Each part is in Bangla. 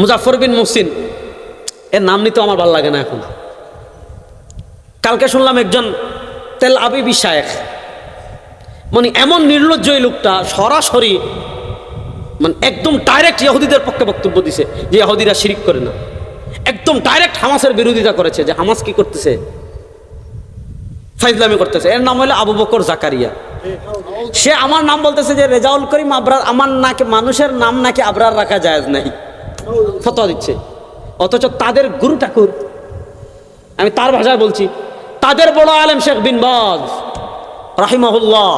মুজাফফর বিন মুহসিন, এর নাম নিতে আমার ভালো লাগে না এখন। কালকে শুনলাম একজন তেল আবিবি শায়েখ, মানে এমন নির্লজ্জ এই লোকটা, সরাসরি মানে একদম ডাইরেক্ট ইহুদিদের পক্ষে বক্তব্য দিছে যে ইহুদিরা শিরিক করে না। একদম ডাইরেক্ট হামাসের বিরোধিতা করেছে যে হামাস কি করতেছে, ফাইজলামি করতেছে। এর নাম হলো আবু বকর জাকারিয়া। সে আমার নাম বলতেছে যে রেজাউল করিম আবরার, আমার নাকি মানুষের নাম নাকি আবরার রাখা জায়েজ নাই, ফতোয়া দিচ্ছে। অথচ তাদের গুরু ঠাকুর, আমি তার ভাষায় বলছি, তাদের বড় আলেম শেখ বিন বাজ রাহিমাহুল্লাহ,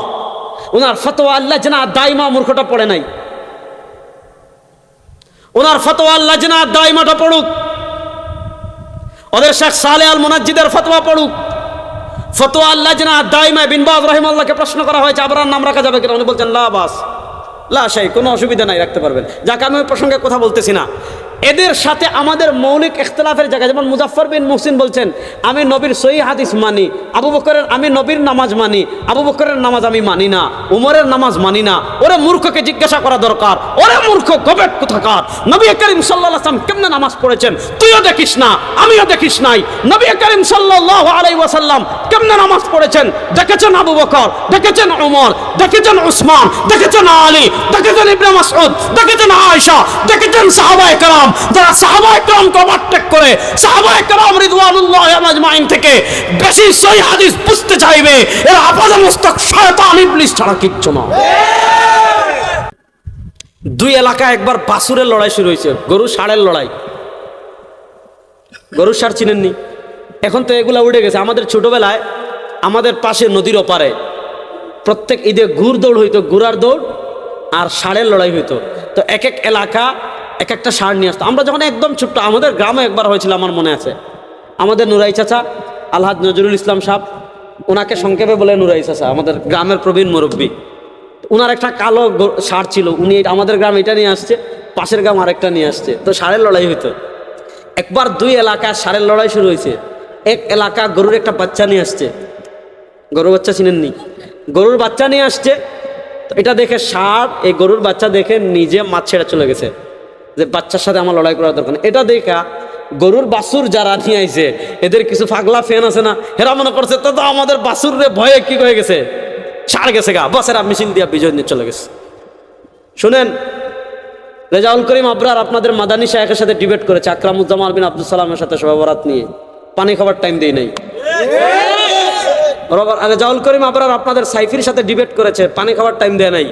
ওনার ফতোয়া আল্লাহ জানা দাইমা মূর্খটা পড়ে নাই, ওনার ফতোয়া আল্লাহ জানা দাইমাটা পড়ুক, ওদের শেখ সালে আল মুনাজ্জিদের ফতোয়া পড়ুক। ফতোয়া আল্লাহ জানা দাইমা বিন বাজ রাহিমাহুল্লাহকে প্রশ্ন করা হয়েছে আবরার নাম রাখা যাবে কিনা, উনি বলছেন লা বাস, লা শাই, কোনো অসুবিধা নাই, রাখতে পারবেন। যাকে আমি ওই প্রসঙ্গে কথা বলতেছি না। এদের সাথে আমাদের মৌলিক ইখতিলাফের জায়গা, যেমন মুজাফফর বিন মুহসিন বলছেন আমি নবীর সহিহ হাদিস মানি, আবু বকরের, আমি নবীর নামাজ মানি, আবু বকরের নামাজ আমি মানি না, উমরের নামাজ মানি না। ওরে মূর্খকে জিজ্ঞাসা করা দরকার, ওরে মূর্খ গবেট কোথাকার, নবী করিম সাল্লাল্লাহু আলাইহি ওয়াসাল্লাম কেমনে নামাজ পড়েছেন তুইও দেখিস না, আমিও দেখিস নাই। নবী করিম সাল্লাল্লাহু আলাইহি ওয়াসাল্লাম কেমনে নামাজ পড়েছেন দেখেছেন আবু বকর, দেখেছেন উমর, দেখেছেন উসমান, দেখেছেন আলী, দেখেছেন ইবনে মাসউদ, দেখেছেন আয়েশা, দেখেছেন সাহাবায়ে কেরাম। যারা সাহাবায়ে কেরামকে ওভারটেক করে সাহাবায়ে কেরাম রিদওয়ানুল্লাহি আজমাইন থেকে বেশি সহিহ হাদিস বুঝতে চাইবে, এরা আপাদমস্তক শয়তান ইবলিস ছাড়া কিচ্ছু না। দুই এলাকায় একবার বাছুরের লড়াই শুরু হয়েছে, গরু ষাঁড়ের লড়াই। গরু ষাঁড় চিনেননি? এখন তো এগুলা উঠে গেছে। আমাদের ছোটবেলায় আমাদের পাশে নদীর ওপারে প্রত্যেক ঈদে ঘুর দৌড় হইতো, ঘোড়ার দৌড় আর ষাঁড়ের লড়াই হইতো। তো এক এক এলাকা এক একটা ষাঁড় নিয়ে আসতো। আমরা যখন একদম ছোট্ট, আমাদের গ্রামে একবার হয়েছিল, আমার মনে আছে। আমাদের নুরাই চাচা আলহাজ নজরুল ইসলাম সাহেব, ওনাকে সংক্ষেপে বলে নুরাই চাচা, আমাদের গ্রামের প্রবীণ মুরব্বী। ওনার একটা কালো ষাঁড় ছিল, উনি আমাদের গ্রাম এটা নিয়ে আসছে, পাশের গ্রাম আরেকটা নিয়ে আসছে। তো ষাঁড়ের লড়াই হইতো। একবার দুই এলাকায় ষাঁড়ের লড়াই শুরু হয়েছে। এক এলাকা গরুর একটা বাচ্চা নিয়ে আসছে, গরুর বাচ্চা চিনেননি? গরুর বাচ্চা নিয়ে আসছে। এটা দেখে ষাঁড় এই গরুর বাচ্চা দেখে নিজে মাছ ছেড়ে চলে গেছে যে বাচ্চার সাথে আমার লড়াই করার দরকার নেই। এটা দেখা গরুর বাছুর যারা নিয়ে আইছে, এদের কিছু পাগলা ফ্যান আছে না, এরা মনে করছে তো আমাদের বাছুর রে ভয়ে কি হয়ে গেছে, ষাঁড় গেছে গা, বাস এরা মেশিন দিয়া বিজয় নিয়ে চলে গেছে। শুনেন, রেজাউল করিম আবরার আপনাদের মাদানী শায়েখের সাথে ডিবেট করেছে আকরামুজ্জামান বিন আব্দুল সালামের সাথে শবে বরাত নিয়ে, পানি খাবার টাইম দেই নাই। রেজাউল করিম আবরার আপনাদের সাইফির সাথে ডিবেট করেছে, পানি খাওয়ার টাইম দেয় নাই।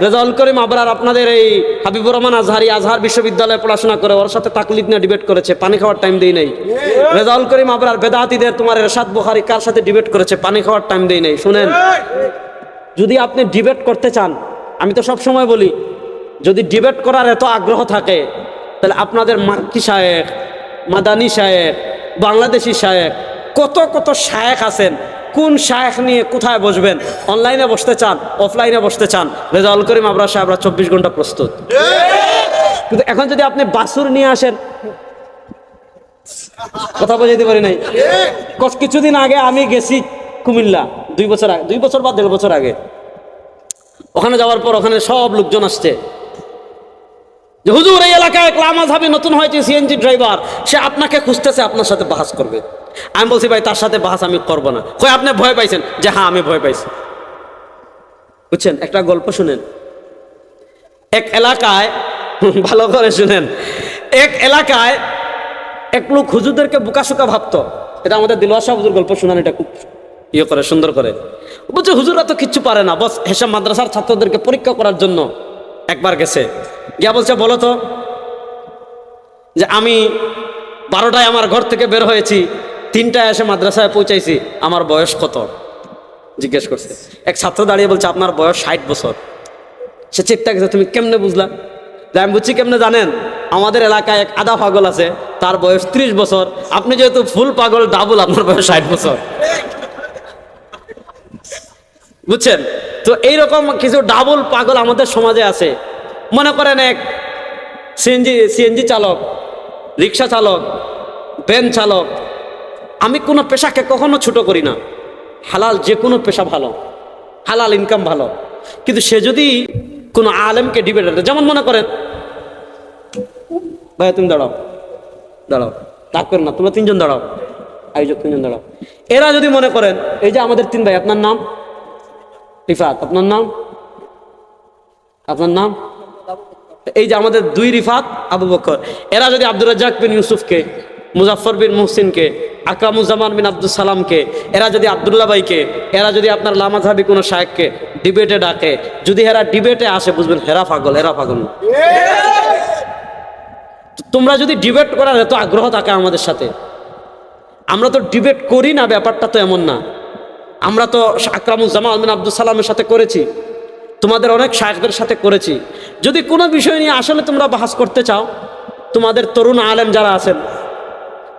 রেজাউল করিম আবরার আপনাদের এই হাবিবুর রহমান আজহারি, আজহার বিশ্ববিদ্যালয়ে পড়াশোনা করে, ওর সাথে তাকলিদ নিয়ে ডিবেট করেছে, পানি খাওয়ার টাইম দেই নাই। রেজাউল করিম আবরার বেদাতীদের তোমার এরশাদ বুখারী কার সাথে ডিবেট করেছে, পানি খাওয়ার টাইম দেই নাই। শুনেন, যদি আপনি ডিবেট করতে চান, আমি তো সব সময় বলি, যদি ডিবেট করার এত আগ্রহ থাকে তাহলে আপনাদের মাক্কি শায়েখ, মাদানী শায়েখ, বাংলাদেশি শায়েখ, কত কত শায়েখ আছেন, কোন শায়েখ নিয়ে কোথায় বসবেন? অনলাইনে বসতে চান, অফলাইনে বসতে চান, রেজাউল করিম আবরার সাহেবরা 24 ঘন্টা প্রস্তুত। কিন্তু এখন যদি আপনি বাছুর নিয়ে আসেন, কথা বোঝাইতে পারি নাই। কিছুদিন আগে আমি গেছি কুমিল্লা, 2 বছর আগে, 2 বছর বা 1.5 বছর আগে। ওখানে যাওয়ার পর ওখানে সব লোকজন আসছে যে হুজুর এই এলাকায় এক লামাযহাবী নতুন হয়েছে সিএনজি ড্রাইভার, সে আপনাকে খুঁজতেছে, আপনার সাথে বাহাস করবে। আমি বলছি ভাই তার সাথে বাহাস আমি করবো না। কই আপনি ভয় পাইছেন? যে হ্যাঁ আমি ভয় পাইছি। বুঝছেন, একটা গল্প শুনেন। এক এলাকায়, ভালো করে শুনেন, এক এলাকায় এক লোক হুজুরদেরকে বোকাশোকা ভাবতো। এটা আমাদের দিলওয়ার শাহ হুজুর গল্প শুনান, এটা খুব ইয়ে করে, সুন্দর করে। বলছে হুজুররা তো কিচ্ছু পারে না, বস হেসাব মাদ্রাসার ছাত্রদেরকে পরীক্ষা করার জন্য একবার গেছে, গিয়া বলছে বলো তো যে আমি 12টায় আমার ঘর থেকে বের হয়েছি, 3টায় এসে মাদ্রাসায় পৌঁছাইছি, আমার বয়স কত জিজ্ঞেস করছে। এক ছাত্র দাঁড়িয়ে বলছে আপনার বয়স 60 বছর। সে চিন্তা গেছে, তুমি কেমনে বুঝলা? আমি বুঝছি কেমনে জানেন, আমাদের এলাকায় এক আধা পাগল আছে, তার বয়স 30 বছর, আপনি যেহেতু ফুল পাগল ডাবল, আপনার বয়স 60 বছর। বুঝছেন তো? এইরকম কিছু ডাবল পাগল আমাদের সমাজে আছে। মনে করেন এক সিএনজি চালক, রিক্সা চালক, ভ্যান চালক, আমি কোনো পেশাকে কখনো ছোট করি না, হালাল যে কোনো পেশা ভালো, হালাল ইনকাম ভালো। কিন্তু সে যদি কোনো আলেমকে ডিবেট, যেমন মনে করেন ভাইয়া তুমি দাঁড়াও, দাঁড়াও, রাগ করেন না, তোমরা তিনজন দাঁড়াও, আয়োজক তিনজন দাঁড়াও। এরা যদি মনে করেন এই যে আমাদের তিন ভাই, আপনার নাম রিফাত, আপনার নাম, আপনার নাম, এই যে আমাদের দুই রিফাত আবু বকর, এরা যদি আব্দুর রাজ্জাক বিন ইউসুফকে, মুজাফফর বিন মুহসিনকে, আকরামুজ্জামান বিন আব্দুল সালামকে, এরা যদি আব্দুল্লাহ ভাইকে, এরা যদি আপনার লামাযহাবি কোনো শায়েখকে ডিবেটে ডাকে, যদি এরা ডিবেটে আসে, বুঝবেন হেরা পাগল, এরা পাগল না। তোমরা যদি ডিবেট করার এত আগ্রহ থাকে আমাদের সাথে, আমরা তো ডিবেট করি না, ব্যাপারটা তো এমন না। আমরা তো আকরামুজ্জামান বিন আব্দুল সালামের সাথে করেছি, তোমাদের অনেক শায়েখদের সাথে করেছি। যদি কোনো বিষয় নিয়ে আসলে তোমরা বাহাস করতে চাও, তোমাদের তরুণ আলেম যারা আছেন,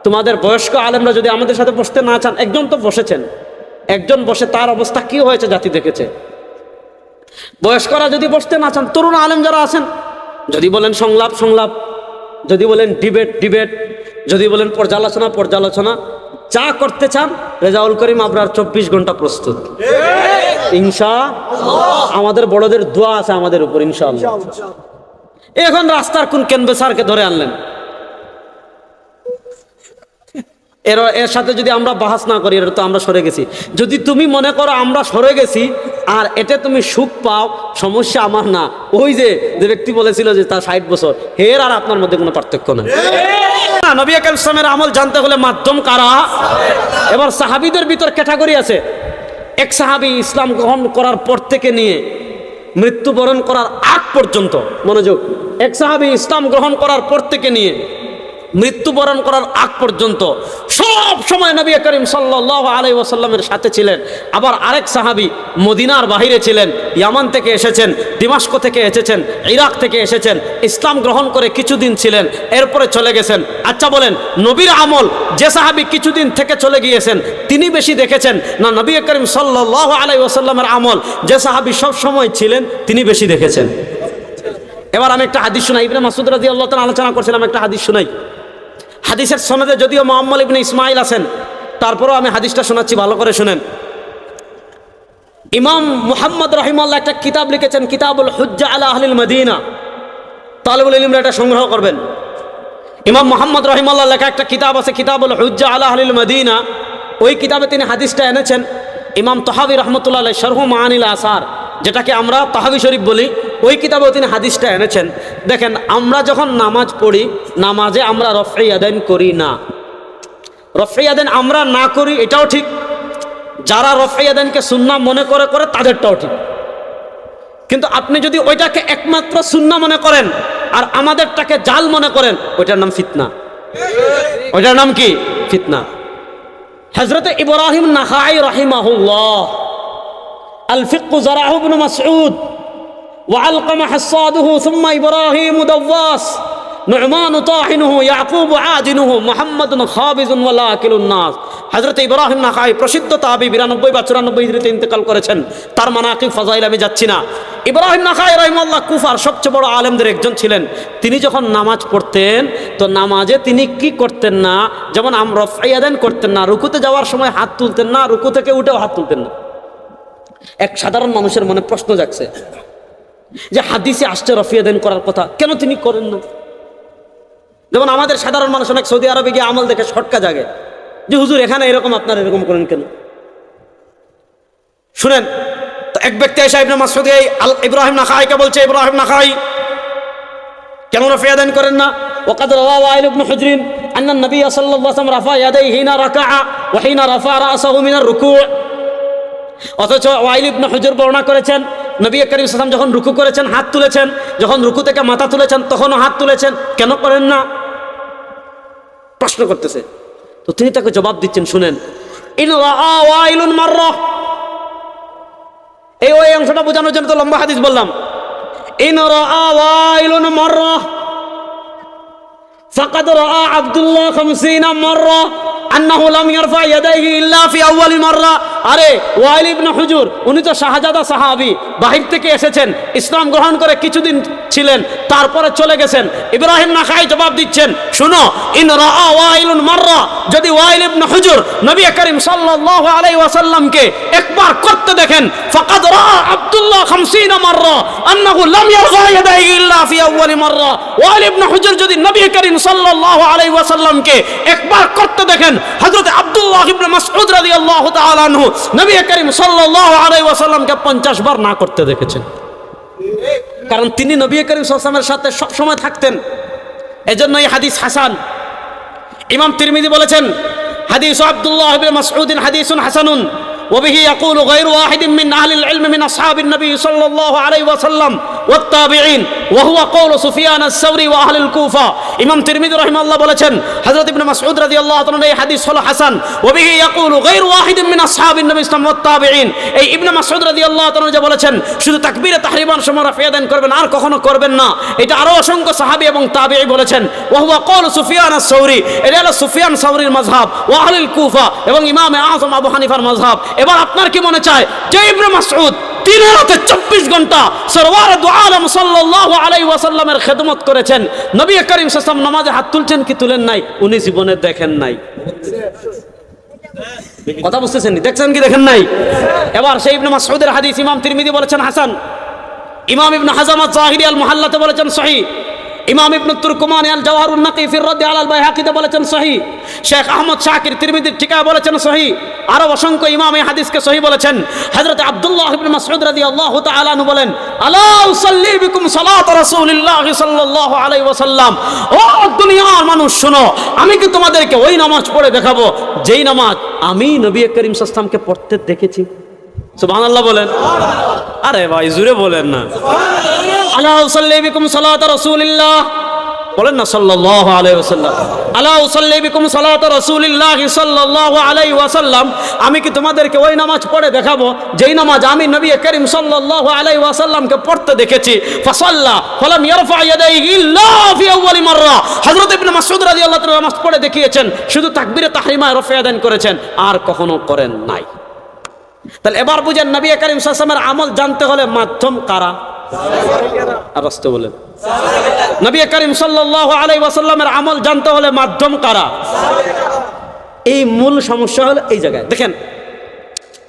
তোমাদের বয়স্ক আলেমরা যদি আমাদের সাথে বসতে না চান, একজন তো বসেছেন, একজন বসে তার অবস্থা কি হয়েছে জাতি দেখেছে। বয়স্করা যদি বসতে না চান, তরুণ আলেম যারা আছেন, যদি বলেন সংলাপ সংলাপ, যদি বলেন ডিবেট ডিবেট, যদি বলেন পর্যালোচনা পর্যালোচনা, যা করতে চান রেজাউল করিম আবরার 24 ঘন্টা প্রস্তুত ইনশাআল্লাহ। আমাদের বড়দের দোয়া আছে আমাদের উপর ইনশাআল্লাহ। এখন রাস্তার কোন ক্যানভাসারকে ধরে আনলেন, এর সাথে যদি আমরা বাহাস না করি, এটা তো আমরা সরে গেছি। যদি তুমি মনে করো আমরা সরে গেছি আর এতে তুমি সুখ পাও, সমস্যা আমার না। ওই যে ব্যক্তি বলেছিল যে তার 60 বছর, এর আর আপনার মধ্যে কোনো পার্থক্য নেই। নবী আকরাম ইসলামের আমল জানতে হলে মাধ্যম কারা? এবার সাহাবীদের ভিতর ক্যাটাগরি আছে। এক সাহাবী ইসলাম গ্রহণ করার পর থেকে নিয়ে মৃত্যুবরণ করার আগ পর্যন্ত, মনোযোগ, এক সাহাবী ইসলাম গ্রহণ করার পর থেকে নিয়ে মৃত্যুবরণ করার আগ পর্যন্ত সব সময় নবী করিম সাল্লাল্লাহু আলাইহি ওয়াসাল্লামের সাথে ছিলেন। আবার আরেক সাহাবী মদিনার বাহিরে ছিলেন, ইয়ামান থেকে এসেছেন, দিমাশক থেকে এসেছেন, ইরাক থেকে এসেছেন, ইসলাম গ্রহণ করে কিছুদিন ছিলেন, এরপরে চলে গেছেন। আচ্ছা বলেন, নবীর আমল যে সাহাবী কিছুদিন থেকে চলে গিয়েছেন তিনি বেশি দেখেছেন, না নবী করিম সাল্লাল্লাহু আলাইহি ওয়াসাল্লামের আমল যে সাহাবী সব সময় ছিলেন তিনি বেশি দেখেছেন? এবার আমি একটা হাদিস শোনাই, ইবনে মাসউদ রাদিয়াল্লাহু তাআলা আলোচনা করছিলাম, একটা হাদিস শোনাই। হাদিসের সনদে যদিও মুহাম্মদ ইবনে ইসমাইল আছেন, তারপরেও আমি হাদিসটা শোনাচ্ছি, ভালো করে শুনেন। ইমাম মুহাম্মদ রাহিমাহুল্লাহ একটা কিতাব লিখেছেন, কিতাবুল হুজ্জা আলা আহলিল মদিনা। তালেবুল ইলমরা এটা সংগ্রহ করবেন। ইমাম মুহাম্মদ রাহিমাহুল্লাহ লেখা একটা কিতাব আছে, কিতাবুল হুজ্জা আলা আহলিল মদিনা। ওই কিতাবে তিনি হাদিসটা এনেছেন। ইমাম তাহাবী রাহমাতুল্লাহ আলাইহি শারহু মাআনিল আসার, যেটাকে আমরা তাহাবী শরীফ বলি, ওই কিতাবেও তিনি হাদিসটা এনেছেন। দেখেন, আমরা যখন নামাজ পড়ি, নামাজে আমরা রফঈ ইয়াদাইন করি না। রফঈ ইয়াদাইন আমরা না করি এটাও ঠিক, যারা রফঈ ইয়াদাইনকে সুন্নাহ মনে করে করে তাদেরটাও ঠিক। কিন্তু আপনি যদি ওইটাকে একমাত্র সুন্নাহ মনে করেন আর আমাদেরটাকে জাল মনে করেন, ওইটার নাম ফিতনা। ওইটার নাম কি? ফিতনা। হযরত ইব্রাহিম নাখাই রাহিমাহুল্লাহ, আল ফিকহু যারাহু ইবনে মাসউদ وعلقم حصاده ثم إبراهيم دواس نعمان طاحنه يعقوب عاجنه محمد خابز ولاكل الناس। হযরত ইব্রাহিম নাখাই প্রসিদ্ধ তাবী 92 বা 94 হিজরিতে ইন্তেকাল করেছেন। তার মানাকিব ফাজাইল আমি যাচ্ছি না। ইব্রাহিম নাখাই রাহিমাহুল্লাহ কুফার সবচেয়ে বড় আলেমদের একজন ছিলেন। তিনি যখন নামাজ পড়তেন তো নামাজে তিনি কি করতেন না, যেমন আমরা রফঈ ইয়াদাইন করতেন না, রুকুতে যাওয়ার সময় হাত তুলতেন না, রুকু থেকে উঠেও হাত তুলতেন না। এক সাধারণ মানুষের মনে প্রশ্ন জাগছে যে হাদিসে আসছে রফঈ ইয়াদাইন করার কথা, কেন তিনি করেন না? যেমন আমাদের সাধারণ মানুষ অনেক সৌদি আরবে গিয়ে আমল দেখে শটকা জাগে যে হুজুর এখানে এরকম, আপনারা এরকম করেন কেন? শুনেন তো, এক ব্যক্তি এসে ইবনে মাসউদ ইব্রাহিম নাখাইকে বলছে, ইব্রাহিম নাখাই কেন রফঈ ইয়াদাইন করেন না? ওয়াকাদ রাওয়া ওয়াইল ইবনে হুজরিন আন্না নবী সাল্লাল্লাহু আলাইহি ওয়াসাল্লাম রাফা ইয়াদাইহি হিনা রাকাআ ওয়া হিনা রাফা রাসাহু মিনার রুকু'। অথচ ওয়াইল ইবনে হুজর বর্ণনা করেছেন নবী করিম সাল্লাল্লাহু আলাইহি ওয়াসাল্লাম যখন রুকু করেছেন হাত তুলেছেন, যখন রুকু থেকে মাথা তুলেছেন তখনও হাত তুলেছেন, কেন করেন না? প্রশ্ন করতেছে। তো তিনি তাকে জবাব দিচ্ছেন, শুনেন, ইন রাআ ওয়াইলুন মাররা, এই ওই অংশটা বোঝানোর জন্য তো লম্বা হাদিস বললাম। ইন রাআ ওয়াইলুন মাররা ফাকাদ রাআ আব্দুল্লাহ 50 মাররা, আন্নাহু লাম ইয়ারফা ইয়াদাইহি ইল্লা ফি আউয়ালি মাররা। আরে ওয়াইল ইবনে হুজুর উনি তো শাহজাদা সাহাবী, বাহির থেকে এসেছেন, ইসলাম গ্রহণ করে কিছুদিন ছিলেন, তারপরে চলে গেছেন। ইব্রাহিম নাখাই জবাব দিচ্ছেন, শুনো, ইন রাআ ওয়াইলুন মাররা, যদি ওয়াইল ইবনে হুজুর নবী করিম সাল্লাল্লাহু আলাইহি ওয়াসাল্লামকে একবার করতে দেখেন, ফাকাদ রাআ আব্দুল্লাহ 50 মাররা আন্নাহু লাম ইয়ারফা ইয়াদাইহি ইল্লা ফি আউয়ালি মাররা। ওয়াইল ইবনে হুজুর যদি নবী করিম সাল্লাল্লাহু আলাইহি ওয়াসাল্লামকে একবার করতে দেখেন, হযরত আব্দুল্লাহ ইবনে মাসউদ রাদিয়াল্লাহু তাআলা আনহু নবী করিম সাল্লাল্লাহু আলাইহি ওয়াসাল্লামকে 50 বার না করতে দেখেছেন। কারণ তিনি নবী করিম সাল্লাল্লাহু আলাইহি ওয়াসাল্লামের সাথে সব সময় থাকতেন। এজন্য এই হাদিস হাসান। ইমাম তিরমিজি বলেছেন, হাদিস আব্দুল্লাহ ইবনে মাসউদ হাদিসুন হাসানুন وبه يقول غير واحد من أهل العلم من أصحاب النبي صلى الله عليه وسلم والتابعين وهو قول سفيان الثوري وأهل الكوفة। ইমাম তিরমিজি রাহিমাহুল্লাহ বলেছেন, হযরত ইবনে মাসউদ রাদিয়াল্লাহু তাআলা এই হাদিস হলো হাসান। وبه يقول غير واحد من أصحاب النبي صلى الله عليه وسلم والتابعين। এই ইবনে মাসউদ রাদিয়াল্লাহু তাআলা যে বলেছেন শুধু তাকবীরে তাহরিমান সময় রাফিয়া দান করবেন, আর কখনো করবেন না, এটা আরো অসংখ্য সাহাবী এবং তাবেঈ বলেছেন। وهو قول سفيان الثوري, এটা হলো সুফিয়ান সাউরীর মাযহাব, ওয়া আহলুল কুফা এবং ইমামে আযম আবু হানিফার মাযহাব। এবার আপনার কি মনে চায় যে ইবনে মাসউদ দিনের রাতে 24 ঘন্টা সরওয়ারে দু আলম সাল্লাল্লাহু আলাইহি ওয়াসাল্লামের খেদমত করেছেন, নবী করিম সাল্লাল্লাহু আলাইহি ওয়াসাল্লাম নামাজে হাত তুলছেন কি তুলেন নাই উনি জীবনে দেখেন নাই? কথা বুঝতেছেন? দেখছেন কি দেখেন নাই? এবার সেই ইবনে মাসউদের হাদিস ইমাম তিরমিজি বলেছেন হাসান, ইমাম ইবনে হাজাম আয-যাহিরি আল মুহাল্লাতে বলেছেন সহিহ, ইমাম ইবনে তুরকুমানি আল জাওহারুন নাকি ফির রাদ আলাল বাইহাকিতে বলেছেন সহিহ, শেখ আহমদ শাকির তিরমিজির ঠিকায় বলেছেন সহিহ, আরো অসংখ্য ইমাম এই হাদিসকে সহিহ বলেছেন। হযরত আব্দুল্লাহ ইবনে মাসউদ রাদিয়াল্লাহু তাআলা আনহু বলেন, আলা উসাল্লি বিকুম সালাত রাসূলিল্লাহ সাল্লাল্লাহু আলাইহি ওয়াসাল্লাম, ও দুনিয়ার মানুষ শোনো, আমি কি তোমাদেরকে ওই নামাজ পড়ে দেখাবো যেই নামাজ আমি নবী করিম সাল্লাল্লাহু আলাইহি ওয়াসাল্লামকে পড়তে দেখেছি। সুবহানাল্লাহ বলেন। আরে ভাই জোরে বলেন না। আলা উসাল্লি বিকুম সালাত রাসূলিল্লাহ, বলেন না সাল্লাল্লাহু আলাইহি ওয়াসাল্লাম। আলা উসাল্লি বিকুম সালাত রাসূলিল্লাহ সাল্লাল্লাহু আলাইহি ওয়াসাল্লাম, আমি কি তোমাদেরকে ওই নামাজ পড়ে দেখাবো যেই নামাজ আমি নবী করিম সাল্লাল্লাহু আলাইহি ওয়াসাল্লামকে পড়তে দেখেছি। ফাসাল্লা ফালাম ইয়ারফা ইয়াদাইহি ইল্লা ফি আউয়ালি মাররা, হযরত ইবনে মাসউদ রাদিয়াল্লাহু তাআলা নামাজ পড়ে দেখিয়েছেন, শুধু তাকবীরে তাহরিমা রাফিয়া দান করেছেন, আর কখনো করেন নাই। তাহলে এবার বুঝেন নবী করিম সাল্লাল্লাহু আলাইহি ওয়াসাল্লামের আমল জানতে হলে মাধ্যম কারা? আর রাস্তা বলেন, নবী করিম সাল্লাল্লাহু আলাইহি ওয়াসাল্লামের আমল জানতে হলে মাধ্যম কারা? এই মূল সমস্যা হলো এই জায়গায়। দেখেন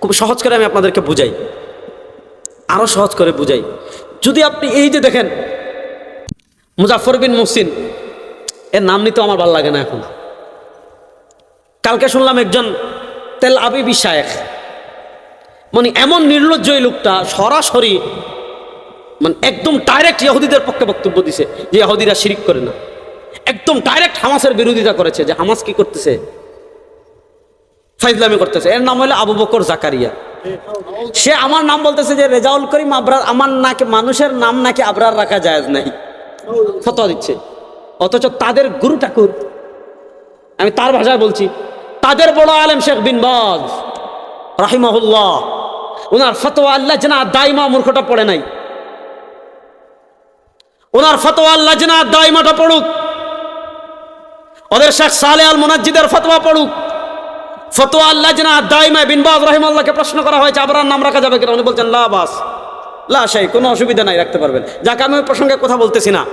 খুব সহজ করে আমি আপনাদেরকে বুঝাই, আরো সহজ করে বুঝাই। যদি আপনি এই যে দেখেন মুজাফফর বিন মুহসিন, এর নাম নিতে আমার ভালো লাগে না এখন। কালকে শুনলাম একজন তেল আবিবি শায়েখ, মানে এমন নির্লজ্জ এই লোকটা সরাসরি মানে একদম ডাইরেক্ট ইহুদিদের পক্ষে বক্তব্য দিছে যে ইহুদিরা শিরিক করে না, একদম ডাইরেক্ট হামাসের বিরোধিতা করেছে যে হামাস কি করতেছে, ফাইজলামি করতেছে। এর নাম হলো আবু বকর জাকারিয়া। সে আমার নাম বলতেছে যে রেজাউল করিম আবরার, আমার নাকি মানুষের নাম নাকি আবরার রাখা জায়েজ নাই, ফতোয়া দিচ্ছে। অথচ তাদের গুরু ঠাকুর, আমি তার ভাষায় বলছি, তাদের বড় আলেম শেখ বিন বাজ রাহিমাহুল্লাহ, ওনার ফতোয়া আল্লাহ জানা দাইমা মূর্খটা পড়ে নাই, ওনার ফতোয়া আল্লাহ জানা দাইমাটা পড়ুক, ওদের শেখ সালেহ আল মুনাজ্জিদের ফতোয়া পড়ুক। ফতোয়া আল্লাহ জানা দাইমা বিন বাজ রাহিমাহুল্লাহকে প্রশ্ন করা হয়েছে আবরার নাম রাখা যাবে কিনা, উনি বলছেন লা বাস লা শাই, কোনো অসুবিধা নাই, রাখতে পারবেন। যাকে আমি ওই প্রসঙ্গে কথা বলতেছি না।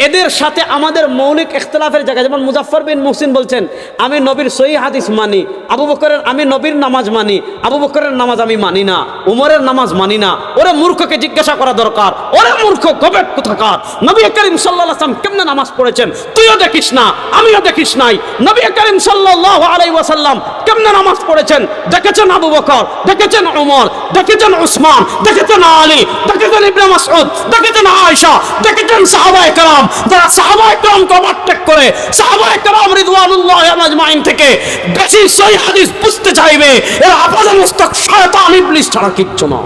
এদের সাথে আমাদের মৌলিক ইখতিলাফের জায়গা, যেমন মুজাফফর বিন মুহসিন বলছেন আমি নবীর সহিহ হাদিস মানি, আবু বকরের আমি নবীর নামাজ মানি, আবু বকরের নামাজ আমি মানি না, উমরের নামাজ মানি না। ওরে মূর্খকে জিজ্ঞাসা করা দরকার, ওরে মূর্খ গবেট কোথাকার, নবী করিম সাল্লাল্লাহু আলাইহি ওয়াসাল্লাম কেমনে নামাজ পড়েছেন তুইও দেখিস না, আমিও দেখিস নাই। নবী করিম সাল্লাল্লাহু আলাইহি ওয়াসাল্লাম কেমনে নামাজ পড়েছেন দেখেছেন আবু বকর, দেখেছেন উমর, দেখেছেন উসমান, দেখেছেন আলী, দেখেছেন ইবনে মাসউদ, দেখেছেন আয়েশা, দেখেছেন সাহাবায়ে কেরাম। যারা সাহাবায়ে কেরামকে ওভারটেক করে সাহাবায়ে কেরাম রিদওয়ানুল্লাহি আজমাইন থেকে বেশি সহিহ হাদিস বুঝতে চাইবে, এরা আপাদা মুস্তাক শয়তান ইবলিস ছাড়া কিচ্ছু না।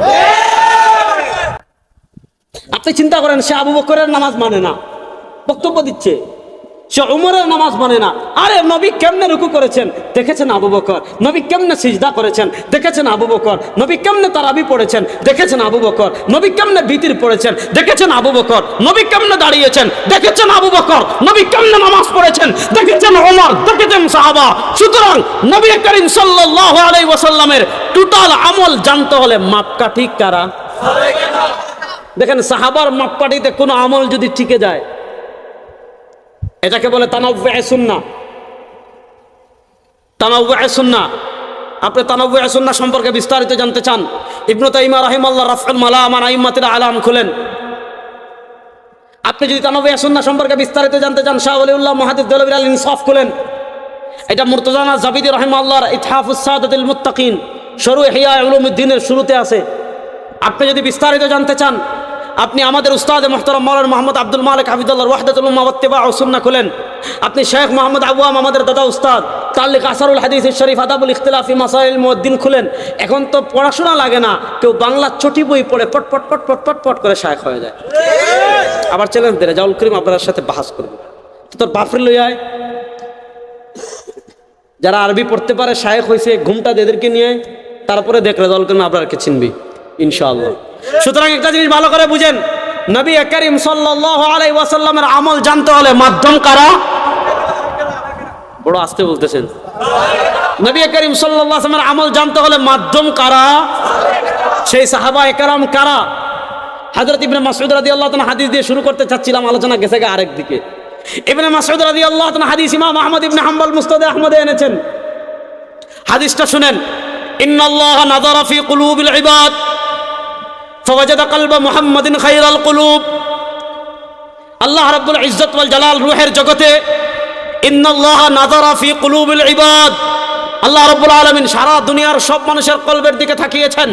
আপনি চিন্তা করেন, সে আবু বকরের নামাজ মানে না, বক্তব্য দিচ্ছে, সে উমরের নামাজ মানে না। আরে নবী কেমনে রুকু করেছেন দেখেছেন আবু বকর, নবী কেমনে সিজদা করেছেন দেখেছেন আবু বকর, নবী কেমনে তারাবি পড়েছেন দেখেছেন আবু বকর, নবী কেমনে বিতির পড়েছেন দেখেছেন আবু বকর, নবী কেমনে দাঁড়িয়েছেন দেখেছেন আবু বকর, নবী কেমনে নামাজ পড়েছেন দেখেছেন ওমর দেখেছেন সাহাবা। সুতরাং নবী করিম সাল্লাল্লাহু আলাইহি ওয়াসাল্লামের টোটাল আমল জানতে হলে মাপকাঠি কারা? দেখেন সাহাবার মাপকাঠিতে কোনো আমল যদি টিকে যায়, এটাকে বলে তানাউউয়ে সুন্নাহ। তানাউউয়ে সুন্নাহ, আপনি তানাউউয়ে সুন্নাহ সম্পর্কে বিস্তারিত জানতে চান, ইবনে তাইমিয়া রাহিমাহুল্লাহ রাফউল মালাম আন আইম্মাতিল আলাম খুলেন। আপনি যদি তানাউউয়ে সুন্নাহ সম্পর্কে বিস্তারিত জানতে চান, শাহ ওলিউল্লাহ মুহাদ্দিস দেহলভীর আল ইনসাফ খুলেন। এটা মুরতাজা জাবিদি রাহিমাহুল্লাহর ইতহাফুস সাদাতিল মুত্তাকিন শরহ ইহয়া উলুমুদ্দিনের শুরুতে আছে। আপনি যদি বিস্তারিত জানতে চান, আপনি আমাদের উস্তাদ মুহতারাম মাওলানা মুহাম্মদ আব্দুল মালিক হাফিজাল্লাহ ওয়াহদাতুল উম্মাহ ওয়া ইত্তিবাউস সুন্নাহ খুলেন। আপনি শেখ মোহাম্মদ আওয়াম আমাদের দাদা উস্তাদ তালিক আসারুল হাদিস শরীফ আদাবুল ইখতিলাফি মাসাইল মুদ্দিন খুলেন। এখন তো পড়াশোনা লাগে না, কেউ বাংলা চটি বই পড়ে পট পট পট পট পট পট করে শায়েখ হয়ে যায়। আবার চ্যালেঞ্জ দেয় জাউল করিম আপনার সাথে বাহাস করবে, তো তোর বাফরে লই আয়। যারা আরবি পড়তে পারে শায়েখ হয়েছে, ঘুমটা এদেরকে নিয়ে তারপরে দেখলে জাউল করিম আপনারকে চিনবি ইনশাআল্লাহ। সুতরাং একটা জিনিস ভালো করে বুঝেন, নবী করিম সাল্লাল্লাহু আলাইহি ওয়াসাল্লামের আমল জানতে হলে মাধ্যম কারা? বড় আস্তে বলতেছেন। নবী করিম সাল্লাল্লাহু আলাইহি ওয়াসাল্লামের আমল জানতে হলে মাধ্যম কারা? সেই সাহাবায়ে কেরাম কারা? হযরত ইবনে মাসউদ রাদিয়াল্লাহু তাআলা হাদিস দিয়ে শুরু করতে চাচ্ছিলাম, আলোচনা গেছে আরেক দিকে। ইবনে মাসউদ রাদিয়াল্লাহু তাআলা হাদিস ইমাম আহমদ ইবনে হাম্বল মুসনাদে আহমদে এনেছেন। হাদিসটা শুনেন, ইন্নাল্লাহা নাযারা ফি কুলুবিল ইবাদ ফাওয়াজাদা কলবা মুহাম্মাদিন খায়রাল কুলুব। আল্লাহ রাব্বুল ইজ্জত ওয়াল জালাল রূহের জগতে ইন্নাল্লাহা নাযারা ফি কুলুবিল ইবাদ, আল্লাহ রাব্বুল আলামিন সারা দুনিয়ার সব মানুষের কলবের দিকে তাকিয়েছেন।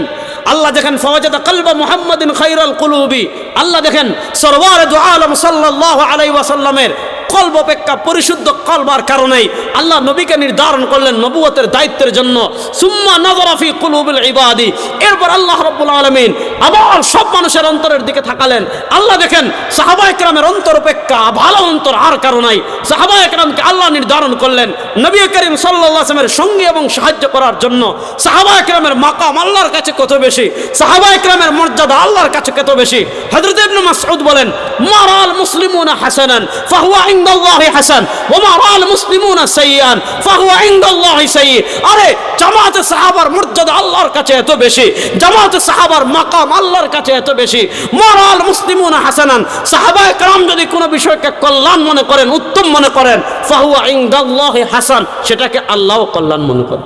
আল্লাহ দেখেন ফাওয়াজাদা কলবা মুহাম্মাদিন খায়রাল কুলুবি, আল্লাহ দেখেন সরওয়ারে দু আলম সাল্লাল্লাহু আলাইহি ওয়াসাল্লামের কলব অপেক্ষা পরিশুদ্ধ কলবার কারণেই আল্লাহ নবীকে নির্ধারণ করলেন নবুয়তের দায়িত্বের জন্য। সুম্মা নাযারা ফি কুলুবিল ইবাদি, এরপর আল্লাহ রাব্বুল আলামিন আবার সব মানুষের অন্তরের দিকে তাকালেন। আল্লাহ দেখেন সাহাবায়ে কেরামের অন্তর অপেক্ষা ভালো অন্তর আর কারো নাই। সাহাবায়ে কেরামকে আল্লাহ নির্ধারণ করলেন নবী করিম সাল্লাল্লাহু আলাইহি ওয়াসাল্লামের সঙ্গী এবং সাহায্য করার জন্য। সাহাবায়ে কেরামের মাকাম আল্লাহর কাছে কত বেশি, সাহাবায়ে কেরামের মর্যাদা আল্লাহর কাছে কত বেশি। হযরত ইবনে মাসউদ বলেন, মারাল মুসলিমুনা হাসানান ফাহুয়া ইনদাল্লাহি হাসান ওয়া মারাল মুসলিমুনা সাইয়্যান ফাহুয়া ইনদাল্লাহি সাইয়্যি। আরে জামাতে সাহাবার মর্যাদা আল্লাহর কাছে এত বেশি, জামাতে সাহাবার মাকাম আল্লাহর কাছে এত বেশি। মারাল মুসলিমুনা হাসানান, সাহাবায়ে কেরাম যদি কোনো বিষয়কে কল্যাণ মনে করেন, উত্তম মনে করেন, ফাহুয়া ইনদাল্লাহি হাসান, সেটাকে আল্লাহও কল্যাণ মনে করেন।